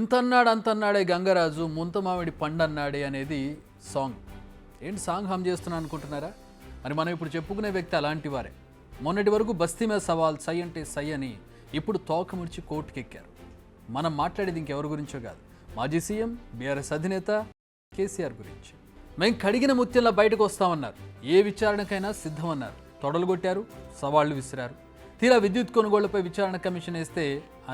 ఇంతన్నాడు అంతన్నాడే గంగరాజు ముంతమామిడి పండన్నాడే అనేది సాంగ్. ఏంటి సాంగ్ హమ్ చేస్తున్నాను అనుకుంటున్నారా? మరి మనం ఇప్పుడు చెప్పుకునే వ్యక్తి అలాంటి వారే. మొన్నటి వరకు బస్తీ మీద సవాల్ సై అంటే సై అని ఇప్పుడు తోక ముడిచి కోర్టుకెక్కారు. మనం మాట్లాడేది ఇంకెవరి గురించో కాదు, మాజీ సీఎం బీఆర్ఎస్ అధినేత కేసీఆర్ గురించి. మేము కడిగిన ముత్యంలా బయటకు వస్తామన్నారు, ఏ విచారణకైనా సిద్ధమన్నారు, తొడలు కొట్టారు, సవాళ్లు విసిరారు. తీరా విద్యుత్ కొనుగోళ్లపై విచారణ కమిషన్ వేస్తే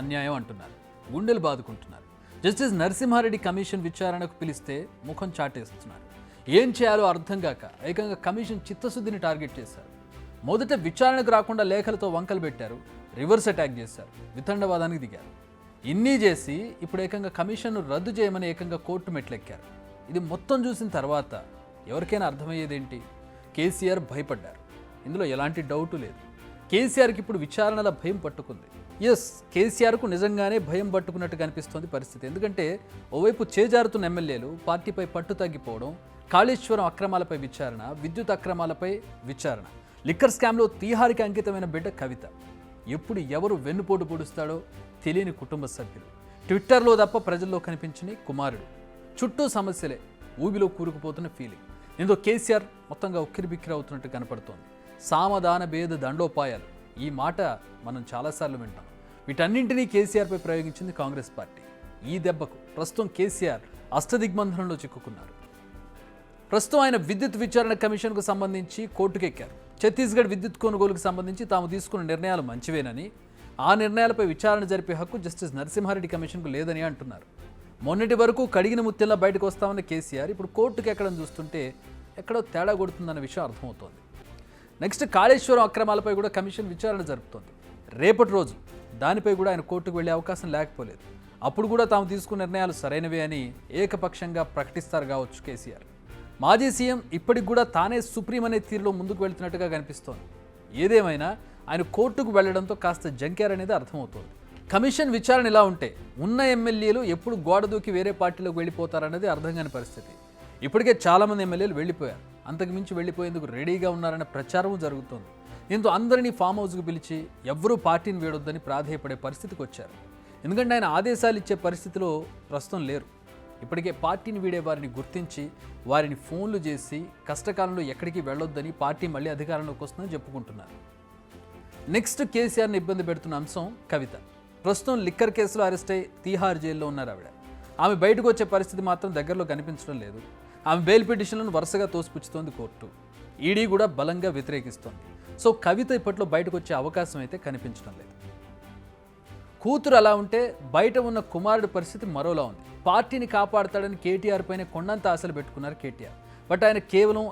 అన్యాయం అంటున్నారు, గుండెలు బాదుకుంటున్నారు. జస్టిస్ నరసింహారెడ్డి కమిషన్ విచారణకు పిలిస్తే ముఖం చాటేస్తున్నారు. ఏం చేయాలో అర్థం కాక ఏకంగా కమిషన్ చిత్తశుద్ధిని టార్గెట్ చేశారు. మొదట విచారణకు రాకుండా లేఖలతో వంకలు పెట్టారు, రివర్స్ అటాక్ చేశారు, వితండవాదానికి దిగారు. ఇన్ని చేసి ఇప్పుడు ఏకంగా కమిషన్ను రద్దు చేయమని ఏకంగా కోర్టు మెట్లెక్కారు. ఇది మొత్తం చూసిన తర్వాత ఎవరికైనా అర్థమయ్యేదేంటి? కేసీఆర్ భయపడ్డారు. ఇందులో ఎలాంటి డౌటు లేదు. కేసీఆర్కి ఇప్పుడు విచారణల భయం పట్టుకుంది. ఎస్, కేసీఆర్కు నిజంగానే భయం పట్టుకున్నట్టు కనిపిస్తోంది పరిస్థితి. ఎందుకంటే ఓవైపు చేజారుతున్న ఎమ్మెల్యేలు పార్టీపై పట్టు తగ్గిపోవడం, కాళేశ్వరం అక్రమాలపై విచారణ, విద్యుత్ అక్రమాలపై విచారణ, లిక్కర్ స్కామ్లో తీహారికి అంకితమైన బిడ్డ కవిత, ఎప్పుడు ఎవరు వెన్నుపోటు పొడుస్తాడో తెలియని కుటుంబ సభ్యులు, ట్విట్టర్లో తప్ప ప్రజల్లో కనిపించని కుమారుడు, చుట్టూ సమస్యలే, ఊబిలో కూరుకుపోతున్న ఫీలింగ్. ఇందులో కేసీఆర్ మొత్తంగా ఉక్కిరిబిక్కిరి అవుతున్నట్టు కనపడుతోంది. సామధాన భేద దండోపాయాలు, ఈ మాట మనం చాలాసార్లు వింటాం. వీటన్నింటినీ కేసీఆర్పై ప్రయోగించింది కాంగ్రెస్ పార్టీ. ఈ దెబ్బకు ప్రస్తుతం కేసీఆర్ అష్టదిగ్బంధనంలో చిక్కుకున్నారు. ప్రస్తుతం ఆయన విద్యుత్ విచారణ కమిషన్కు సంబంధించి కోర్టుకెక్కారు. ఛత్తీస్గఢ్ విద్యుత్ కొనుగోలుకు సంబంధించి తాము తీసుకున్న నిర్ణయాలు మంచివేనని, ఆ నిర్ణయాలపై విచారణ జరిపే హక్కు జస్టిస్ నరసింహారెడ్డి కమిషన్కు లేదని అంటున్నారు. మొన్నటి వరకు కడిగిన ముత్యంలా బయటకు వస్తామన్న కేసీఆర్ ఇప్పుడు కోర్టుకు ఎక్కడం చూస్తుంటే ఎక్కడో తేడా కొడుతుందన్న విషయం అర్థమవుతోంది. నెక్స్ట్ కాళేశ్వరం అక్రమాలపై కూడా కమిషన్ విచారణ జరుపుతోంది. రేపటి రోజు దానిపై కూడా ఆయన కోర్టుకు వెళ్లే అవకాశం లేకపోలేదు. అప్పుడు కూడా తాము తీసుకున్న నిర్ణయాలు సరైనవే అని ఏకపక్షంగా ప్రకటిస్తారు కావచ్చు కేసీఆర్. మాజీ సీఎం ఇప్పటికి కూడా తానే సుప్రీం అనే తీరులో ముందుకు వెళ్తున్నట్టుగా కనిపిస్తోంది. ఏదేమైనా ఆయన కోర్టుకు వెళ్లడంతో కాస్త జంకేరనేది అర్థమవుతోంది. కమిషన్ విచారణ ఇలా ఉంటే ఉన్న ఎమ్మెల్యేలు ఎప్పుడు గోడ దూకి వేరే పార్టీలోకి వెళ్ళిపోతారనేది అర్థం కాని పరిస్థితి. ఇప్పటికే చాలామంది ఎమ్మెల్యేలు వెళ్ళిపోయారు, అంతకుమించి వెళ్ళిపోయేందుకు రెడీగా ఉన్నారనే ప్రచారం జరుగుతోంది. దీంతో అందరినీ ఫామ్ హౌస్కు పిలిచి ఎవ్వరూ పార్టీని వీడొద్దని ప్రాధేయపడే పరిస్థితికి వచ్చారు. ఎందుకంటే ఆయన ఆదేశాలు ఇచ్చే పరిస్థితిలో ప్రస్తుతం లేరు. ఇప్పటికే పార్టీని వీడే వారిని గుర్తించి వారిని ఫోన్లు చేసి కష్టకాలంలో ఎక్కడికి వెళ్ళొద్దని, పార్టీ మళ్ళీ అధికారంలోకి వస్తుందని చెప్పుకుంటున్నారు. నెక్స్ట్ కేసీఆర్ని ఇబ్బంది పెడుతున్న అంశం కవిత. ప్రస్తుతం లిక్కర్ కేసులో అరెస్ట్ అయి తీహార్ జైల్లో ఉన్నారు ఆవిడ. ఆమె బయటకు వచ్చే పరిస్థితి మాత్రం దగ్గరలో కనిపించడం లేదు. ఆమె బెయిల్ పిటిషన్లను వరుసగా తోసిపుచ్చుతోంది కోర్టు. ఈడీ కూడా బలంగా వ్యతిరేకిస్తోంది. సో కవిత ఇప్పట్లో బయటకు వచ్చే అవకాశం అయితే కనిపించడం లేదు. కూతురు అలా ఉంటే బయట ఉన్న కుమారుడి పరిస్థితి మరోలా ఉంది. పార్టీని కాపాడతాడని కేటీఆర్ పైన కొండంత ఆశలు పెట్టుకున్నారు కేటీఆర్. బట్ ఆయన కేవలం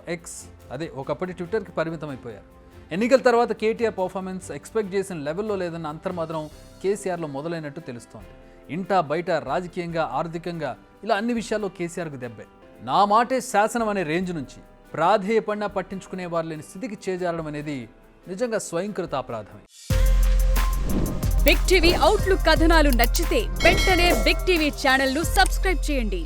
ఒకప్పటి ట్విట్టర్కి పరిమితం అయిపోయారు. ఎన్నికల తర్వాత కేటీఆర్ పర్ఫార్మెన్స్ ఎక్స్పెక్ట్ చేసిన లెవెల్లో లేదన్న అంతర్మాత్రం కేసీఆర్లో మొదలైనట్టు తెలుస్తోంది. ఇంటా బయట రాజకీయంగా, ఆర్థికంగా ఇలా అన్ని విషయాల్లో కేసీఆర్కు దెబ్బే. నా మాటే శాసనం అనే రేంజ్ నుంచి ప్రాధేయపడినా పట్టించుకునే వారు లేని స్థితికి చేజారడం అనేది నిజంగా స్వయంకృత అపరాధమే. బిగ్ టీవీ అవుట్లుక్ కథనాలు నచ్చితే వెంటనే బిగ్ టీవీ ఛానల్ ను సబ్స్క్రైబ్ చేయండి.